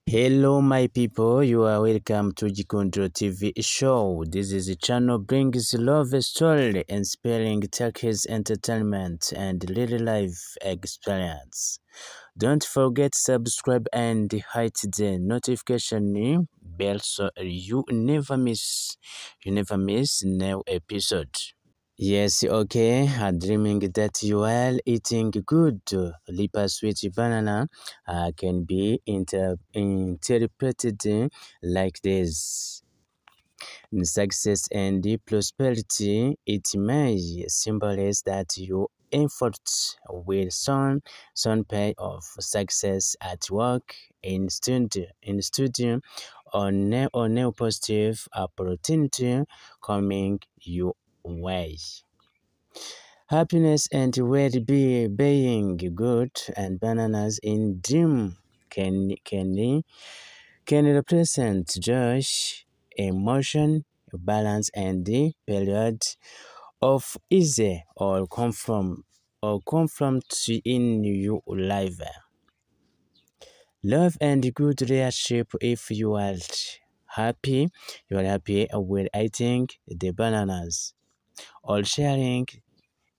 Hello my people, you are welcome to Kurota TV show. This is a channel brings love story, inspiring takes entertainment and real life experience. Don't forget subscribe and hit the notification bell so you never miss new episode. Yes, okay. Dreaming that you are eating good. Lipa sweet banana can be interpreted like this. In success and prosperity, it may symbolize that your efforts will soon pay off. Success at work, in studio, or new positive opportunity coming your way. Happiness and well-being, good and bananas in dream can represent joy, emotion, balance, and the period of ease or confront in your life. Love and good relationship. If you are happy with eating the bananas or sharing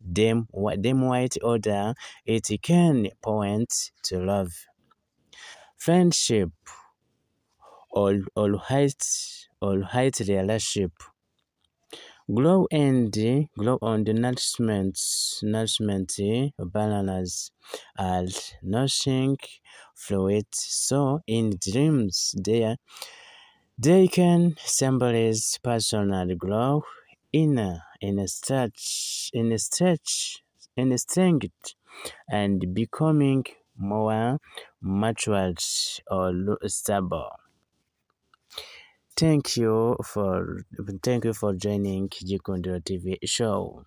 them white order, it can point to love, friendship, or height relationship. Glow on the nourishment bananas are nourishing fluid, so in dreams they can symbolize personal growth in a strength and becoming more mature or stable. Thank you for joining Kurota TV show.